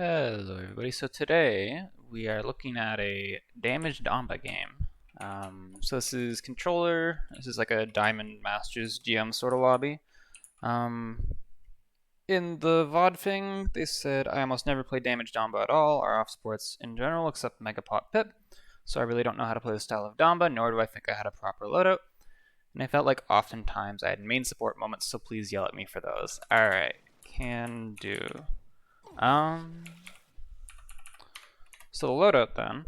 Hello everybody, so today we are looking at a damaged damba game. So this is controller, this is like a Diamond Masters GM sort of lobby. In the VOD thing, they said I almost never play damaged damba at all, or off sports in general, except Megapot Pip. So I really don't know how to play the style of damba, nor do I think I had a proper loadout. And I felt like oftentimes I had main support moments, so please yell at me for those. Alright, can do. So the loadout then.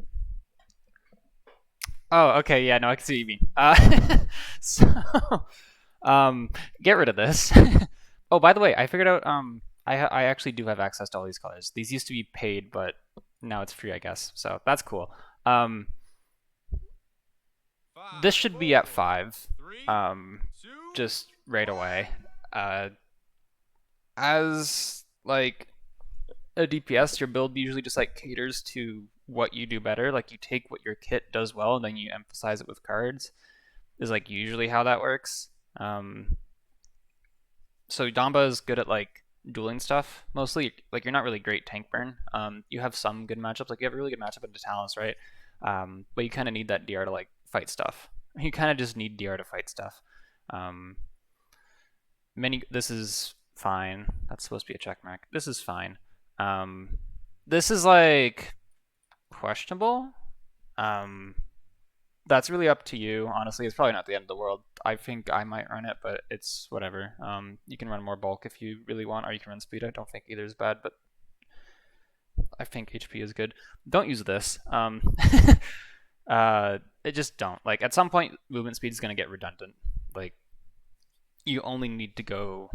Oh, okay, yeah, no, I can see what you mean. So, get rid of this. Oh, by the way, I figured out, I actually do have access to all these colors. These used to be paid, but now it's free, I guess. So that's cool. This should be at 5, just right away. As, like, a DPS, your build usually just like caters to what you do better. Like you take what your kit does well and then you emphasize it with cards. Is like usually how that works. So Damba is good at like dueling stuff mostly. Like you're not really great tank burn. You have some good matchups. Like you have a really good matchup into Talus, right? But you kind of need that DR to like fight stuff. You kind of just need DR to fight stuff. This is fine. That's supposed to be a check mark. This is fine. This is like questionable. That's really up to you. Honestly, it's probably not the end of the world. I think I might run it, but it's whatever. You can run more bulk if you really want, or you can run speed. I don't think either is bad, but I think HP is good. Don't use this. It just don't. Like at some point, movement speed is gonna get redundant. Like you only need to go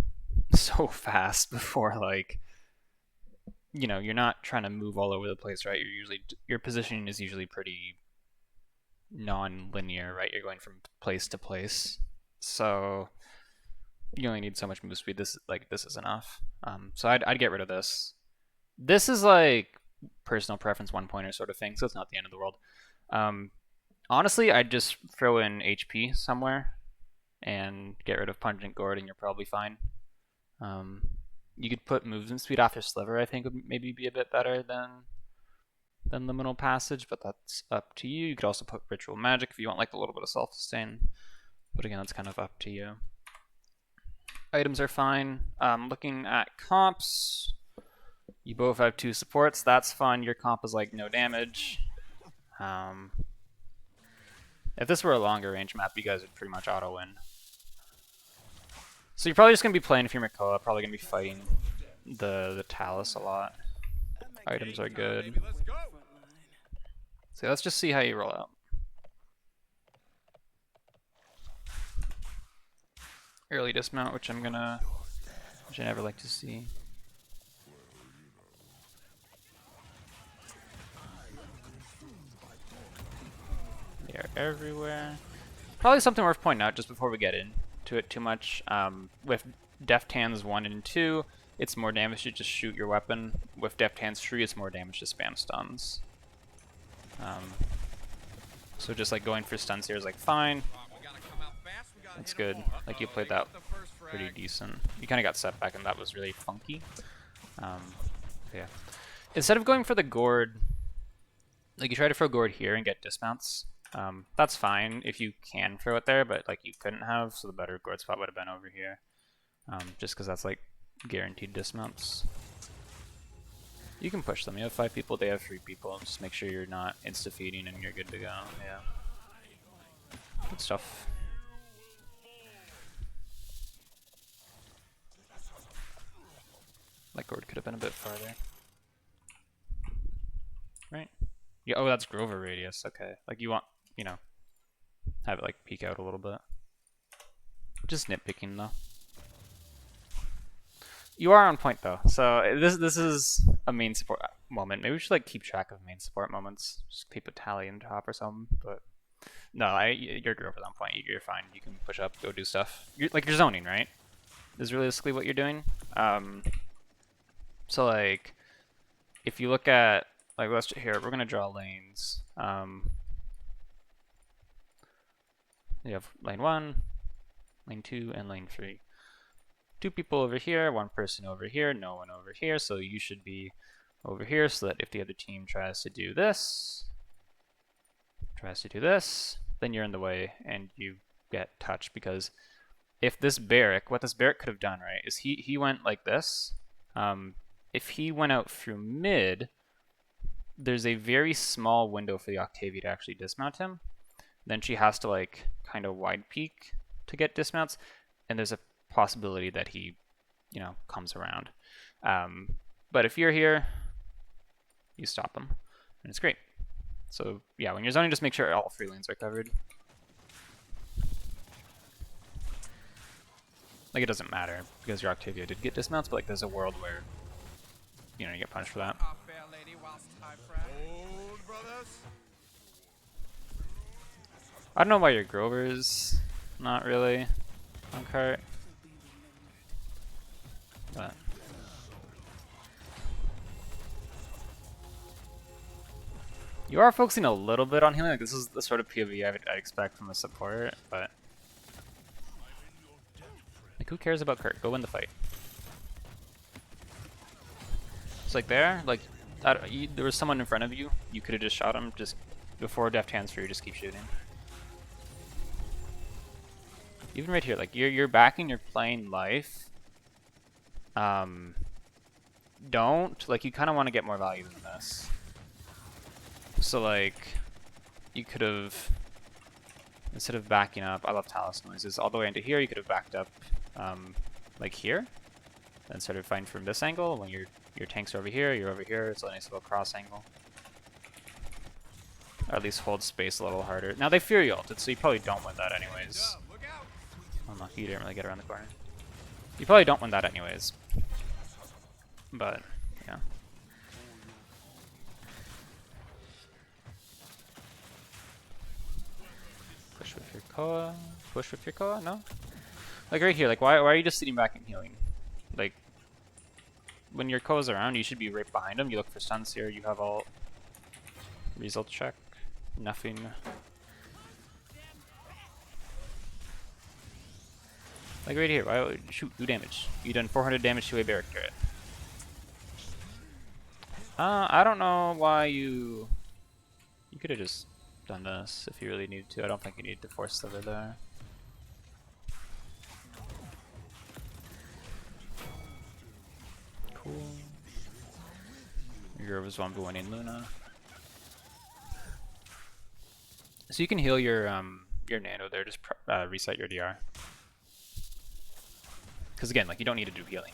so fast before like you're not trying to move all over the place, right? Your positioning is usually pretty non-linear, right? You're going from place to place, so you only need so much move speed. This is enough. So I'd get rid of this. This is like personal preference one pointer sort of thing, so it's not the end of the world. Honestly, I'd just throw in HP somewhere and get rid of Pungent Gourd, and you're probably fine. You could put movement speed after Sliver, I think would maybe be a bit better than Liminal Passage, but that's up to you. You could also put Ritual Magic if you want like a little bit of self-sustain, but again, that's kind of up to you. Items are fine. Looking at comps, you both have 2 supports. That's fun. Your comp is like no damage. If this were a longer range map, you guys would pretty much auto-win. So you're probably just going to be playing if you're Mikoa, probably going to be fighting the Talus a lot. Items are good. So let's just see how you roll out. Early dismount, which I never like to see. They are everywhere. Probably something worth pointing out just before we get into it too much. With deft hands 1 and 2, it's more damage to just shoot your weapon. With deft hands 3, it's more damage to spam stuns. So just like going for stuns here is like fine. That's good. Like you played that pretty decent. You kind of got set back and that was really funky. Yeah. Instead of going for the gourd, like you try to throw gourd here and get dismounts. That's fine if you can throw it there, but like you couldn't have, so the better gourd spot would have been over here. Just because that's like guaranteed dismounts. You can push them. You have 5 people, they have 3 people. Just make sure you're not insta-feeding and you're good to go. Yeah. Good stuff. That gourd could have been a bit farther. Right? Yeah, oh, that's Grover radius. Okay. Like you want, have it like peek out a little bit. Just nitpicking though. You are on point though, so this is a main support moment. Maybe we should like keep track of main support moments. Just keep a tally in top or something. But no, you're Grover's on point. You're fine. You can push up, go do stuff. You're zoning, right? Is realistically what you're doing. So like, if you look at like we're gonna draw lanes. You have lane 1, lane 2, and lane 3. 2 people over here, 1 person over here, no one over here, so you should be over here so that if the other team tries to do this, then you're in the way and you get touched. Because if this barrack, what this barrack could have done, right, is he went like this. If he went out through mid, there's a very small window for the Octavia to actually dismount him. Then she has to like kind of wide peek to get dismounts, and there's a possibility that he, you know, comes around. But if you're here, you stop him, and it's great. So yeah, when you're zoning, just make sure all 3 lanes are covered. Like, it doesn't matter because your Octavia did get dismounts, but like there's a world where, you know, you get punished for that. I don't know why your Grover's not really on cart, but you are focusing a little bit on healing. Like, this is the sort of POV I'd expect from a support, but like, who cares about Kurt? Go win the fight. It's like there, like there was someone in front of you. You could have just shot him just before deft hands free. Just keep shooting. Even right here, like you're backing your playing life. Don't, like, you kind of want to get more value than this. So like, you could have, instead of backing up, I love talus noises, all the way into here, you could have backed up like here, and started fighting from this angle. When your tanks are over here, you're over here, it's a nice little cross angle. Or at least hold space a little harder. Now they Fury ulted, so you probably don't win that anyways. Unlucky you didn't really get around the corner. You probably don't win that anyways. But, yeah. Push with your Koa. Push with your Koa? No? Like right here, like why are you just sitting back and healing? Like, when your Koa's around, you should be right behind him. You look for stuns here, you have all result check. Nothing. Like right here, why shoot, do damage. You done 400 damage to a barrack turret. I don't know why you could have just done this if you really needed to. I don't think you need to force over there. Cool. Your was one winning Luna. So you can heal your nano there. Just reset your DR. Because again, like, you don't need to do healing.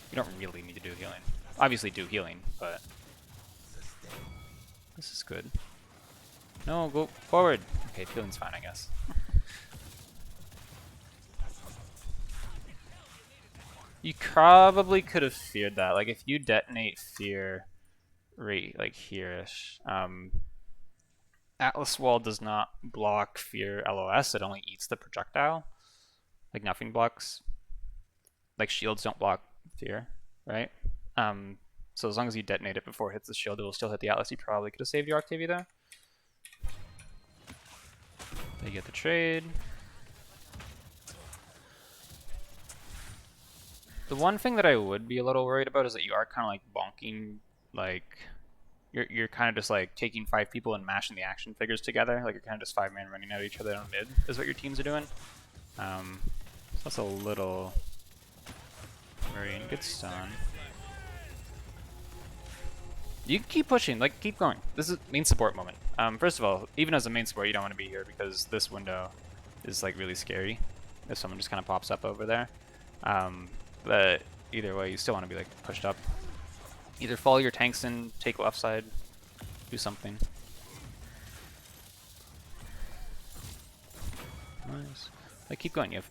You don't really need to do healing. Obviously do healing, but this is good. No, go forward. Okay, healing's fine, I guess. You probably could have feared that. Like, if you detonate fear right like here-ish, Atlas Wall does not block fear LOS, it only eats the projectile. Like, nothing blocks. Like, shields don't block fear, right? So as long as you detonate it before it hits the shield, it will still hit the Atlas. You probably could have saved your Octavia there. They get the trade. The one thing that I would be a little worried about is that you are kind of like bonking, like you're kind of just like taking 5 people and mashing the action figures together. Like, you're kind of just 5-man running at each other on mid is what your teams are doing. So that's a little worrying. Good stun. You can keep pushing, like, keep going. This is main support moment. First of all, even as a main support, you don't want to be here because this window is like really scary if someone just kind of pops up over there. But either way, you still want to be like pushed up. Either follow your tanks in, take left side, do something. Nice. Like, keep going. You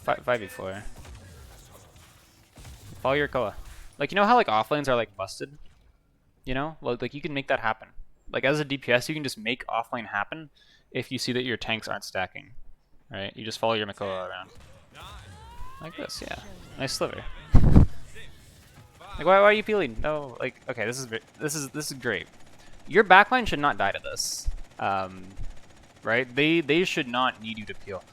have 5v4. Follow your Koa. Like, you know how like offlanes are like busted? You know, like you can make that happen. Like, as a DPS, you can just make offlane happen if you see that your tanks aren't stacking. Right? You just follow your Makoa around. Like this, yeah. Nice sliver. Like, why are you peeling? No, like, okay, this is great. Your backline should not die to this. Right? They should not need you to peel.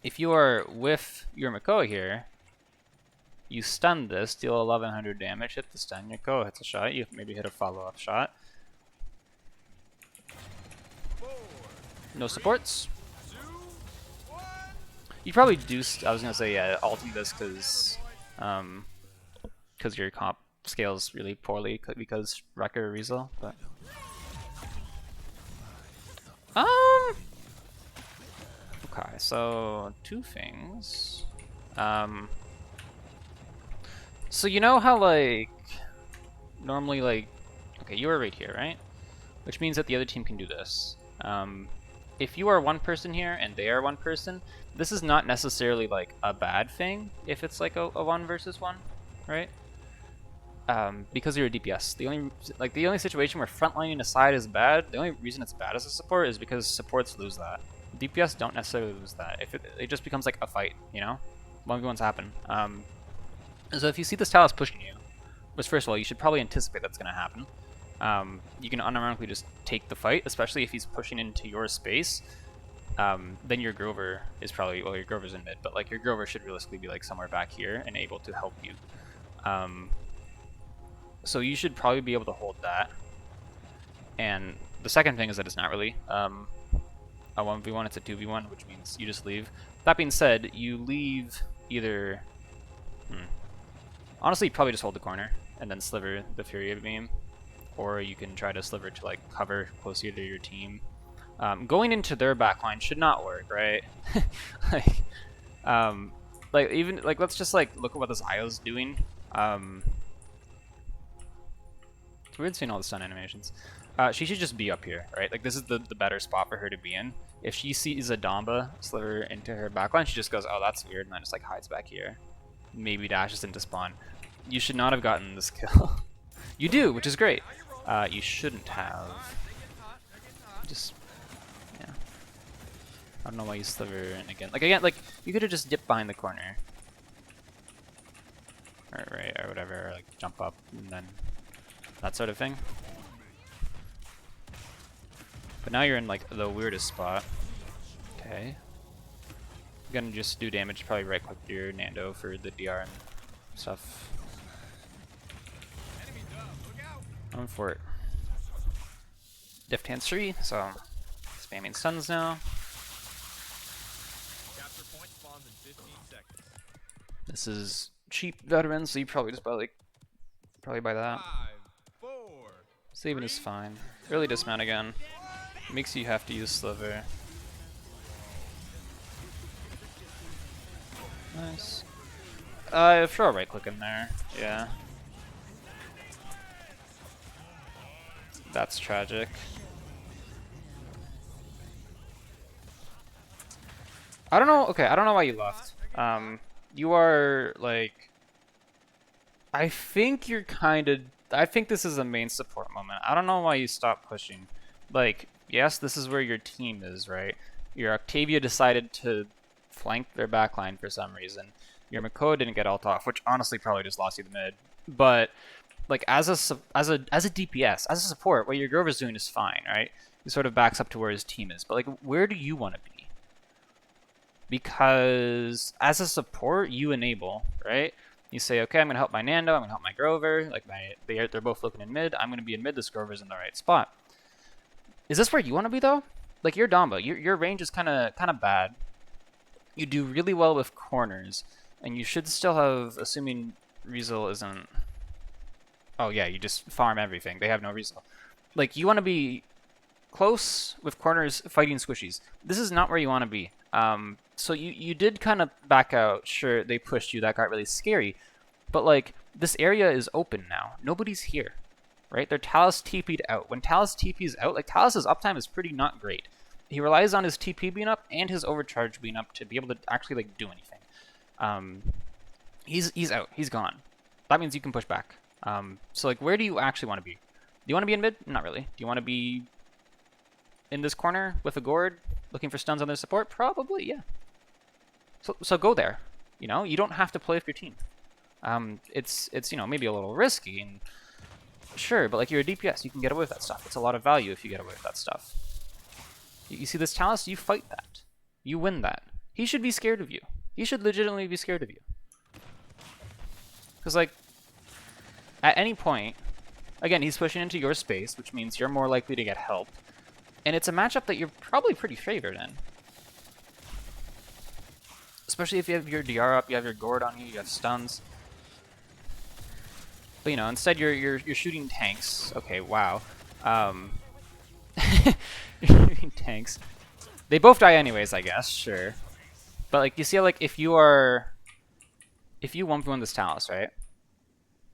If you are with your Makoa here, You stun this, deal 1100 damage, hit the stun, you go, hits a shot, you maybe hit a follow-up shot. No supports. You probably do, I was gonna say, yeah, ulting this because your comp scales really poorly because Wrecker or resil, but... Okay, so two things. So you know how like normally like okay, you are right here, right? Which means that the other team can do this. If you are one person here and they are one person, this is not necessarily like a bad thing if it's like a 1 versus 1, right? Because you're a DPS. The only situation where frontlining aside is bad, the only reason it's bad as a support is because supports lose that. DPS don't necessarily lose that. If it just becomes like a fight, you know? 1v1s happen. So if you see this Talus pushing you, which first of all, you should probably anticipate that's going to happen. You can unironically just take the fight, especially if he's pushing into your space. Then your Grover is probably, well, your Grover's in mid, but like your Grover should realistically be like somewhere back here and able to help you. So you should probably be able to hold that. And the second thing is that it's not really a 1v1, it's a 2v1, which means you just leave. That being said, you leave either... Honestly, you probably just hold the corner and then sliver the Fury Beam. Or you can try to sliver to like cover closer to your team. Going into their backline should not work, right? like even like let's just like look at what this Io's doing. It's weird seeing all the stun animations. She should just be up here, right? Like this is the better spot for her to be in. If she sees a damba sliver into her backline, she just goes, "Oh, that's weird," and then just like hides back here. Maybe dashes into spawn. You should not have gotten this kill. You do, which is great. You shouldn't have. Just, yeah. I don't know why you sliver in again. Like you could have just dipped behind the corner, or whatever, or like jump up and then that sort of thing. But now you're in like the weirdest spot. Okay. You're gonna just do damage. Probably right click your Nando for the DR and stuff. I'm for it. Deft hands 3, so spamming stuns now. This is cheap veteran, so you probably just buy that. 5, 4, Saving is fine. Early dismount again. Makes you have to use sliver. Nice. Throw a right click in there. Yeah. That's tragic. I don't know. Okay, I don't know why you left. You are like. I think you're kind of. I think this is a main support moment. I don't know why you stopped pushing. Like, yes, this is where your team is, right? Your Octavia decided to flank their backline for some reason. Your Mako didn't get ult off, which honestly probably just lost you the mid. But like as a DPS, as a support, what your Grover's doing is fine, right? He sort of backs up to where his team is. But like, where do you want to be? Because as a support, you enable, right? You say, okay, I'm gonna help my Nando, I'm gonna help my Grover. Like they're both looking in mid. I'm gonna be in mid. This Grover's in the right spot. Is this where you want to be though? Like your Damba, your range is kind of bad. You do really well with corners, and you should still have, assuming resil isn't. Oh yeah, you just farm everything. They have no resil. Like you want to be close with corners fighting squishies. This is not where you want to be. So you did kind of back out. Sure, they pushed you. That got really scary. But like this area is open now. Nobody's here, right? Their Talus TP'd out. When Talus TP's out, like Talus's uptime is pretty not great. He relies on his TP being up and his overcharge being up to be able to actually like do anything. He's out. He's gone. That means you can push back. So like, where do you actually want to be? Do you want to be in mid? Not really. Do you want to be in this corner with a gourd, looking for stuns on their support? Probably, yeah. So go there. You know, you don't have to play with your team. It's you know, maybe a little risky, and sure, but like you're a DPS, you can get away with that stuff. It's a lot of value if you get away with that stuff. You see this Talus, you fight that. You win that. He should be scared of you. He should legitimately be scared of you. Because, like, at any point, again, he's pushing into your space, which means you're more likely to get help. And it's a matchup that you're probably pretty favored in. Especially if you have your DR up, you have your gourd on you, you have stuns. But, you know, instead you're shooting tanks. Okay, wow. You're shooting tanks. They both die anyways, I guess, sure. But, like, you see how, like, if you 1v1 this Talus, right?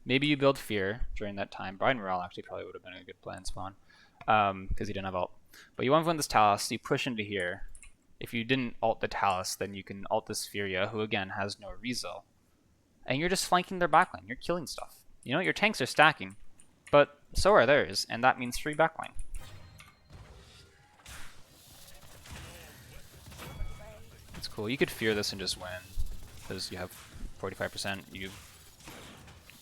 Maybe you build Fear during that time. Brian Morale actually probably would have been a good plan spawn. Because he didn't have ult. But you 1v1 this Talus, you push into here. If you didn't ult the Talus, then you can ult this Furia, who again has no resil. And you're just flanking their backline. You're killing stuff. You know, your tanks are stacking. But so are theirs, and that means free backline. It's cool. You could fear this and just win. Because you have 45%. You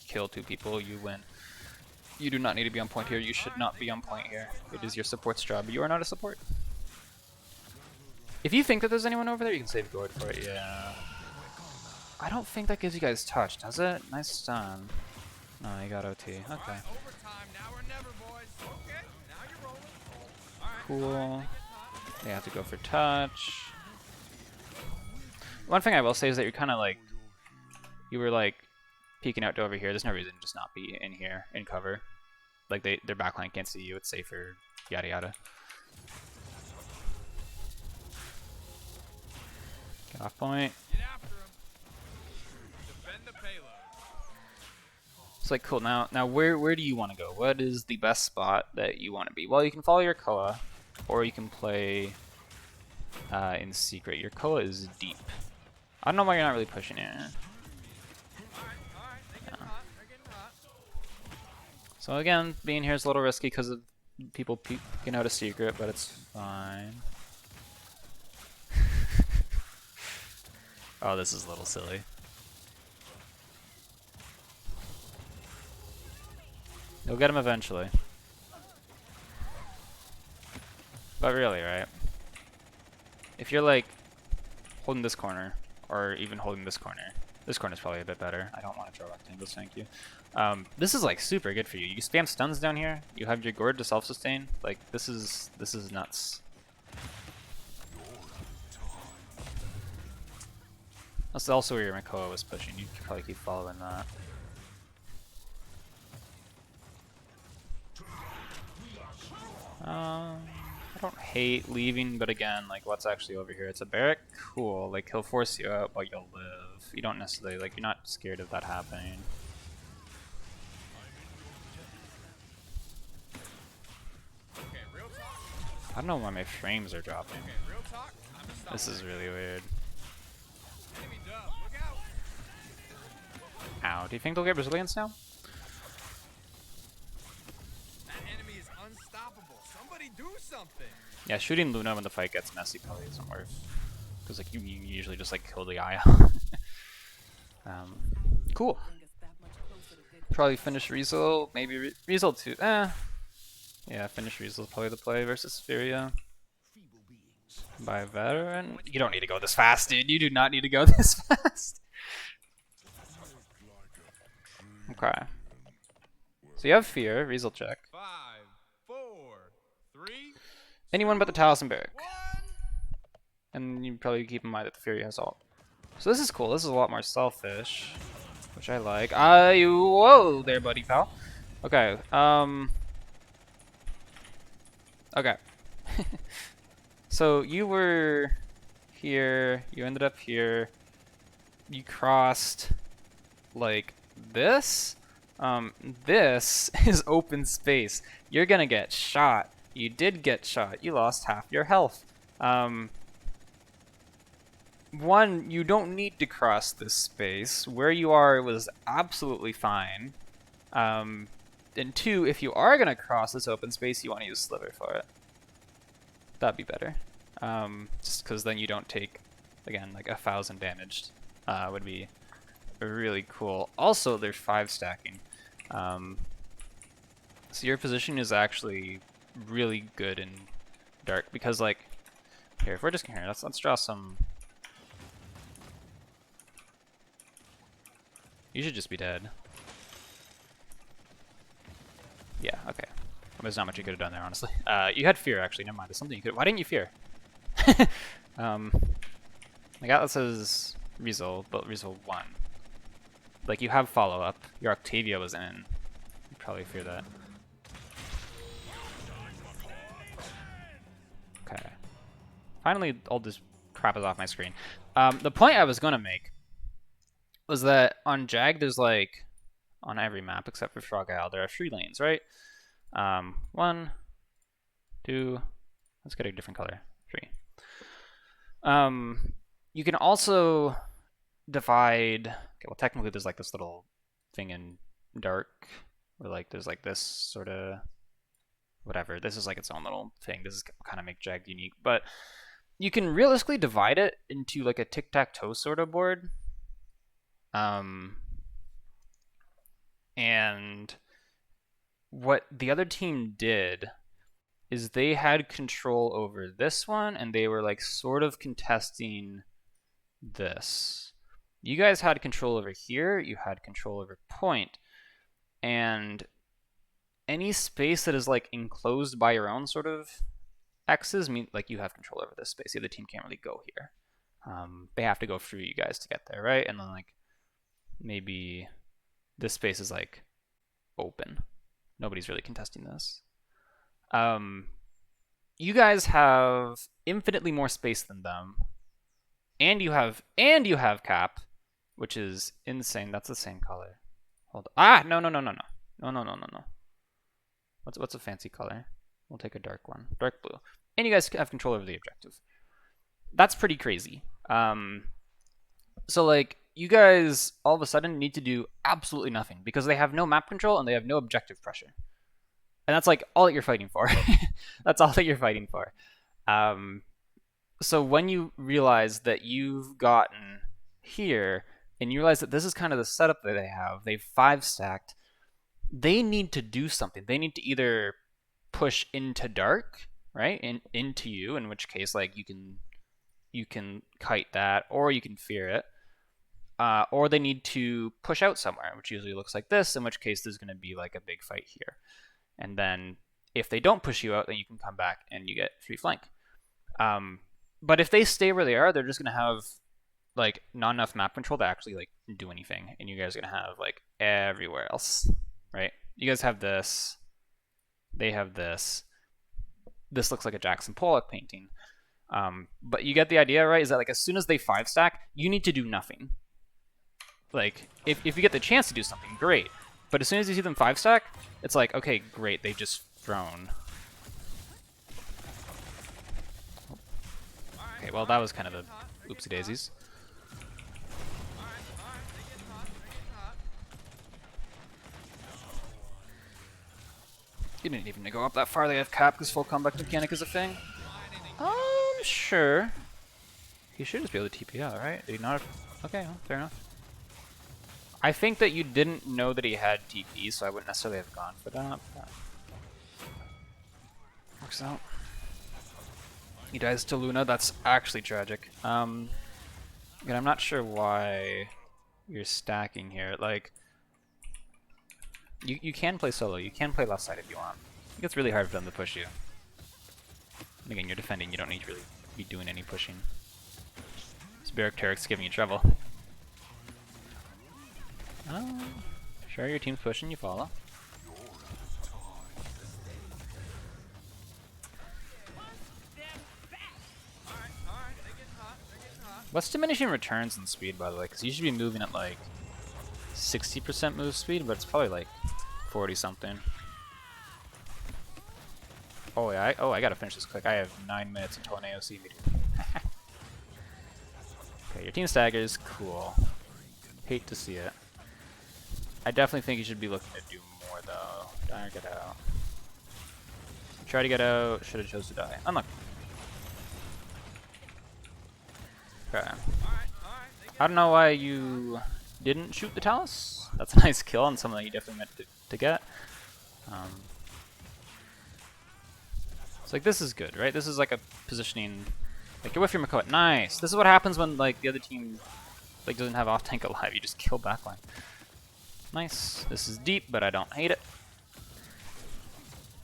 kill 2 people, you win. You do not need to be on point here. You should not be on point here. It is your support's job. You are not a support. If you think that there's anyone over there, you can save gourd for it. Yeah. I don't think that gives you guys touch, does it? Nice stun. No, you got OT. Okay. Cool. They have to go for touch. One thing I will say is that you're kind of like, you were like peeking out to over here. There's no reason to just not be in here in cover. Like their backline can't see you. It's safer. Yada yada. Get off point. It's like cool. Now where do you want to go? What is the best spot that you want to be? Well, you can follow your Koa, or you can play in secret. Your Koa is deep. I don't know why you're not really pushing it. Yeah. So again, being here is a little risky because of people peeking out a secret, but it's fine. Oh, this is a little silly. You'll get him eventually. But really, right? If you're like holding this corner, or even holding this corner is probably a bit better. I don't want to throw rectangles, thank you. This is like super good for you. You spam stuns down here. You have your gourd to self-sustain. Like this is nuts. That's also where your Makoa was pushing. You could probably keep following that. I don't hate leaving, but again, like what's actually over here? It's a barrack? Cool. Like he'll force you out, but you'll live. You don't necessarily, like, you're not scared of that happening. I don't know why my frames are dropping. This is really weird. Ow. Do you think they'll get resilience now? Yeah, shooting Luna when the fight gets messy probably isn't worth. Because like you usually just like kill the eye. Cool. Probably finish resil, maybe resil too. Yeah, finish resil is probably the play versus Furia. By veteran. You don't need to go this fast, dude. You do not need to go this fast. Okay. So you have fear, resil check. 5, 4, 3. Anyone but the Talus and Barrack. And you probably keep in mind that the Fury has ult. So this is cool. This is a lot more selfish, which I like. Whoa there, buddy pal. Okay. Okay. So you were here. You ended up here. You crossed like this. This is open space. You're gonna get shot. You did get shot. You lost half your health. One, you don't need to cross this space. Where you are was absolutely fine. And two, if you are going to cross this open space, you want to use Sliver for it. That'd be better. Just because then you don't take, again, like 1,000 damage. Would be really cool. Also, there's 5 stacking. So your position is actually really good in dark because, like, here, if we're just here, let's draw some. You should just be dead. Yeah, okay. There's not much you could have done there, honestly. You had fear, actually. Never mind. There's something you could. Why didn't you fear? Like Atlas says resil, but resil 1. Like, you have follow-up. Your Octavia was in. You probably fear that. Okay. Finally, all this crap is off my screen. The point I was going to make was that on Jag, there's like, on every map except for Frog Isle, there are 3 lanes, right? 1, 2, let's get a different color, 3. You can also divide, okay, well technically there's like this little thing in dark, where like there's like this sort of, whatever, this is like its own little thing, this is kind of make Jag unique, but you can realistically divide it into like a tic-tac-toe sort of board. And what the other team did is they had control over this one, and they were like sort of contesting this. You guys had control over here, you had control over point, and any space that is like enclosed by your own sort of X's mean like you have control over this space. The other team can't really go here. They have to go through you guys to get there, right? And then like maybe this space is like open. Nobody's really contesting this. You guys have infinitely more space than them, and you have cap, which is insane. That's the same color. Hold on. No. What's a fancy color? We'll take a dark one, dark blue. And you guys have control over the objective. That's pretty crazy. So like you guys all of a sudden need to do absolutely nothing because they have no map control and they have no objective pressure. And that's like all that you're fighting for. That's all that you're fighting for. So when you realize that you've gotten here and you realize that this is kind of the setup that they have, they've 5-stacked, they need to do something. They need to either push into dark, right? Into you, in which case like you can kite that, or you can fear it. Or they need to push out somewhere, which usually looks like this, in which case there's going to be like a big fight here. And then if they don't push you out, then you can come back and you get free flank. But if they stay where they are, they're just going to have like not enough map control to actually like do anything. And you guys are going to have like everywhere else, right? You guys have this. They have this. This looks like a Jackson Pollock painting. But you get the idea, right? Is that like as soon as they 5-stack, you need to do nothing. Like, if you get the chance to do something, great. But as soon as you see them 5-stack, it's like, okay, great, they just thrown. Okay, well, that was kind of a oopsie daisies. You didn't even go up that far. They have cap because full combat mechanic is a thing. Sure. He should just be able to TP out, right? Did he not? Okay, well, fair enough. I think that you didn't know that he had TP, so I wouldn't necessarily have gone for that. But works out. He dies to Luna. That's actually tragic. And I'm not sure why you're stacking here. Like, you can play solo. You can play left side if you want. It gets really hard for them to push you. And again, you're defending. You don't need to really be doing any pushing. Spirit Turret's giving you trouble. Sure, your team's pushing, you follow. What's diminishing returns in speed, by the way? Because you should be moving at like 60% move speed, but it's probably like 40 something. Oh yeah, I gotta finish this quick. I have 9 minutes until an AOC meeting. Okay, your team staggers, cool. Hate to see it. I definitely think you should be looking to do more though. Diner, get out. Try to get out, should have chose to die. Unlucky. Okay. I don't know why you didn't shoot the Talus. That's a nice kill on something that you definitely meant to get. So like this is good, right? This is like a positioning. Like you're with your Makoa. Nice. This is what happens when like the other team like doesn't have off tank alive. You just kill backline. Nice. This is deep, but I don't hate it.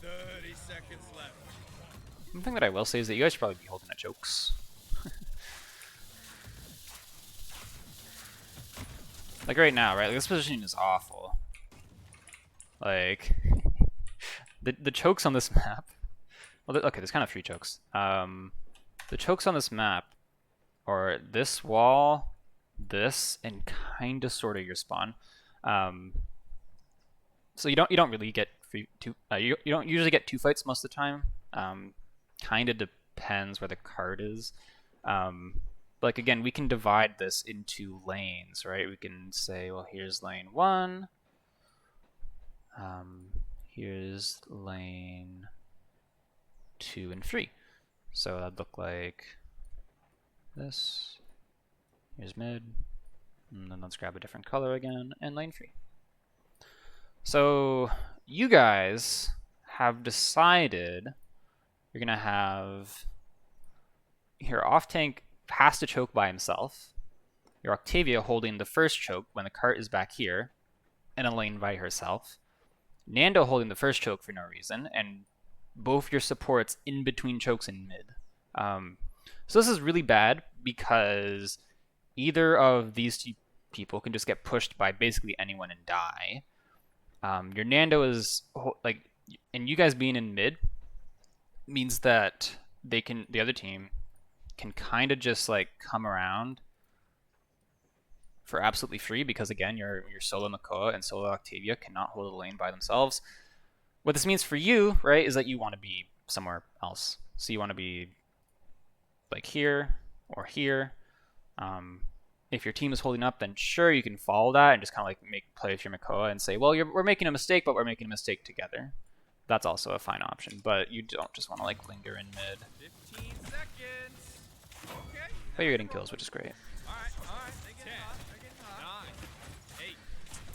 30 seconds left. One thing that I will say is that you guys should probably be holding the chokes. Like right now, right? Like this position is awful. Like the chokes on this map. Well, okay, there's kind of 3 chokes. The chokes on this map are this wall, this, and kind of sort of your spawn. So you don't really get you don't usually get 2 fights most of the time. Kind of depends where the card is. Like again, we can divide this into lanes, right? We can say, well, here's lane 1. Here's lane 2 and 3. So that'd look like this. Here's mid. And then let's grab a different color again, and lane 3. So you guys have decided you're gonna have your off tank has to choke by himself, your Octavia holding the first choke when the cart is back here, in a lane by herself, Nando holding the first choke for no reason, and both your supports in between chokes in mid. So this is really bad because either of these 2 people can just get pushed by basically anyone and die. Your Nando is like, and you guys being in mid means that the other team can kind of just like come around for absolutely free because again, your solo Makoa and solo Octavia cannot hold a lane by themselves. What this means for you, right, is that you want to be somewhere else. So you want to be like here or here. If your team is holding up, then sure, you can follow that and just kind of like play with your Makoa and say, well, we're making a mistake, but we're making a mistake together. That's also a fine option, but you don't just want to like linger in mid. 15 seconds. Okay. But you're getting kills, which is great. All right. 10, 9, 8,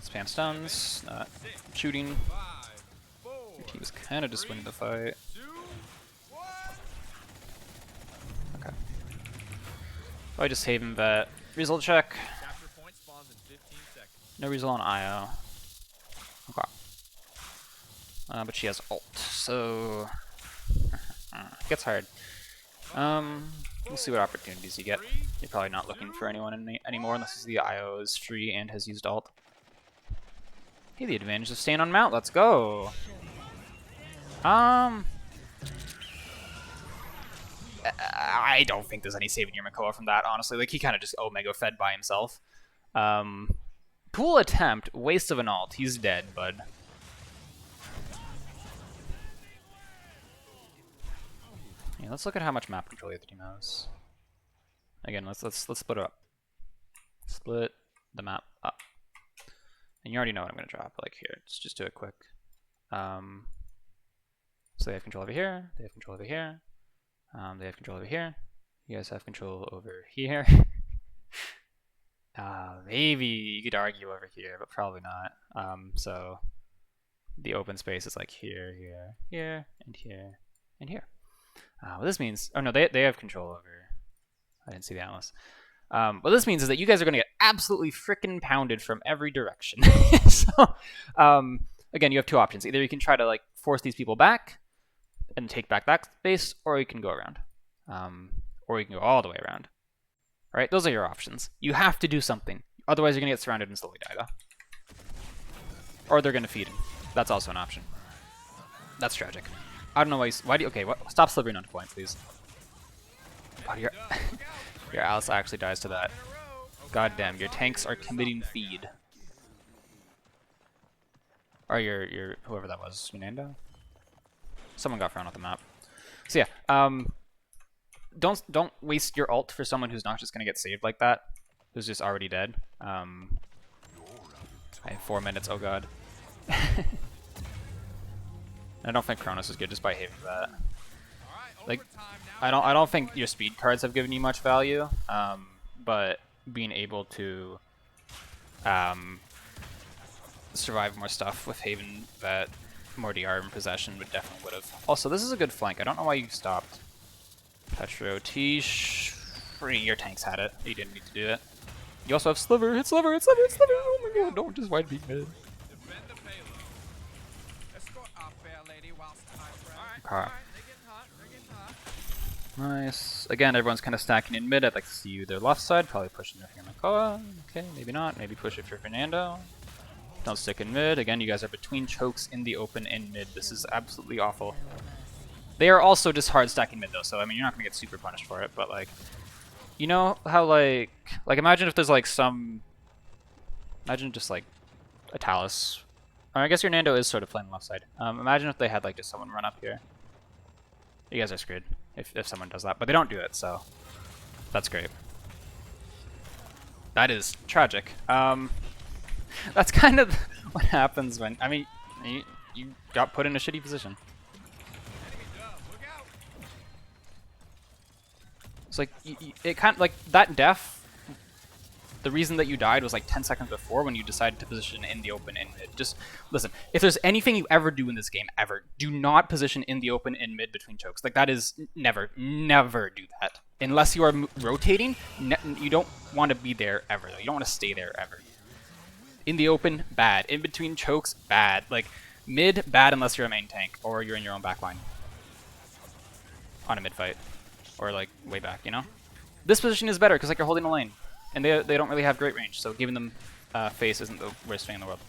Spam stuns, not 6, shooting. 5, 4, Your team is kind of just winning the fight. 2, 1. Okay. I just Haven vet. Resil check. Capture point spawns in 15 seconds. No Resil on IO. Okay. But she has ult, so it gets hard. We'll see what opportunities you get. You're probably not looking for anyone anymore unless the IO is free and has used ult. Hey, the advantage of staying on mount. Let's go. I don't think there's any saving your Makoa from that, honestly. Like, he kind of just Omega fed by himself. Cool attempt. Waste of an ult. He's dead, bud. Yeah, let's look at how much map control the other team has. Again, let's split it up. Split the map up. And you already know what I'm gonna drop. Like here, let's just do it quick. So they have control over here. They have control over here. They have control over here. You guys have control over here. Maybe you could argue over here, but probably not. So the open space is like here, here, here, and here, and here. What this means, oh no, they have control over, I didn't see the Atlas. What this means is that you guys are going to get absolutely frickin' pounded from every direction. So, again, you have 2 options. Either you can try to like force these people back and take back that space, or you can go around. Or you can go all the way around. All right, those are your options. You have to do something. Otherwise, you're going to get surrounded and slowly die, though. Or they're going to feed him. That's also an option. That's tragic. I don't know why do you, okay, stop slivering onto point, please. God, your Alice actually dies to that. God damn, your tanks are committing feed. Or your whoever that was, Nando? Someone got thrown off the map. So yeah, don't waste your ult for someone who's not just gonna get saved like that, who's just already dead. I have 4 minutes. Oh god. I don't think Kronos is good just by hitting that. Like, I don't think your speed cards have given you much value, but being able to survive more stuff with Haven that more DR in possession would definitely would have. Also, this is a good flank. I don't know why you stopped. Petro, Tish, your tanks had it. You didn't need to do it. You also have Sliver. Hit Sliver. Hit Sliver. Hit Sliver. Oh my god! Don't just wide peek mid. fair lady whilst I pray. Okay. Alright, they're getting hot. They're getting hot. Nice. Again, everyone's kind of stacking in mid. I'd like to see you their left side, probably pushing if you're Makoa. Okay, maybe not. Maybe push if you're Fernando. Don't stick in mid. Again, you guys are between chokes in the open in mid. This is absolutely awful. They are also just hard stacking mid though, so I mean you're not gonna get super punished for it, but like, you know how like imagine if there's like imagine just like a Talus, or I guess your Nando is sort of playing the left side. Imagine if they had like just someone run up here. You guys are screwed if someone does that, but they don't do it, so that's great. That is tragic. That's kind of what happens when you got put in a shitty position. It's like, it kind of, like, that def, the reason that you died was like 10 seconds before when you decided to position in the open in mid. Just, listen, if there's anything you ever do in this game, ever, do not position in the open in mid between chokes. Like, that is, never do that. Unless you are rotating, you don't want to be there ever, though. You don't want to stay there ever. In the open, bad. In between chokes, bad. Like, mid, bad unless you're a main tank, or you're in your own backline. On a mid fight. Or like way back, you know? This position is better because like you're holding a lane. And they don't really have great range, so giving them face isn't the worst thing in the world.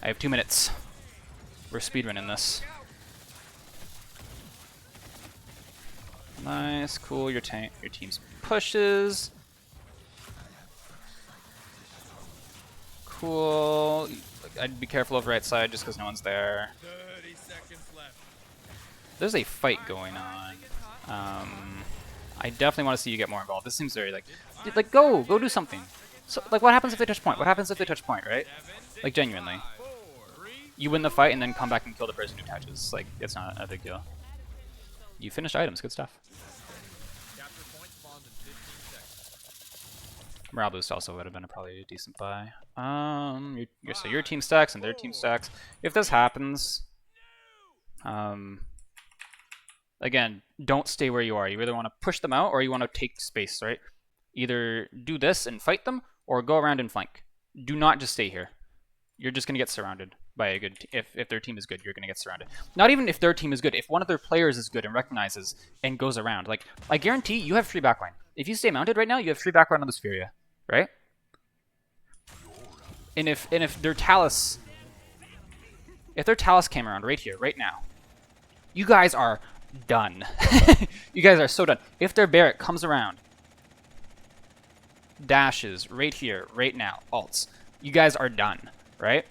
I have 2 minutes. We're speedrunning this. Nice, cool, your team's pushes. Cool. I'd be careful of right side just because no one's there. 30 seconds left. There's a fight going on. I definitely want to see you get more involved. This seems very like go do something. So like, what happens if they touch point? What happens if they touch point, right? Like genuinely, you win the fight and then come back and kill the person who touches. Like it's not a big deal. You finished items, good stuff. Capture point spawns in 15 seconds. Morale boost also would have been probably a decent buy. So your team stacks and their team stacks. If this happens, again, don't stay where you are. You either want to push them out or you want to take space, right? Either do this and fight them or go around and flank. Do not just stay here. You're just going to get surrounded by a good if their team is good, you're going to get surrounded. Not even if their team is good. If one of their players is good and recognizes and goes around. Like, I guarantee you have free backline. If you stay mounted right now, you have free backline on the Spheria, right? And if their Talus came around right here, right now, you guys are done. You guys are so done. If their Barret comes around, dashes right here, right now, ults, you guys are done, right?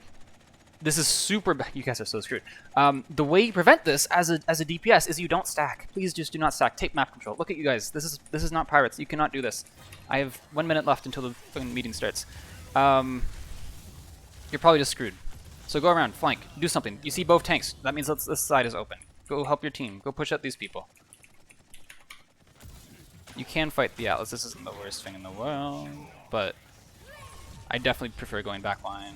This is super bad. You guys are so screwed. The way you prevent this as a DPS is you don't stack. Please just do not stack. Take map control. Look at you guys. This is not pirates. You cannot do this. I have 1 minute left until the fucking meeting starts. You're probably just screwed. So go around, flank, do something. You see both tanks. That means this side is open. Go help your team. Go push out these people. You can fight the Atlas. This isn't the worst thing in the world, but I definitely prefer going backline.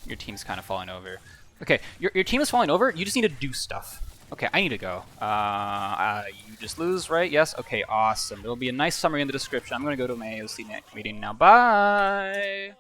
Your team's kind of falling over. Okay, your team is falling over. You just need to do stuff. Okay, I need to go. You just lose, right? Yes? Okay, awesome. There will be a nice summary in the description. I'm going to go to my AOC meeting now. Bye!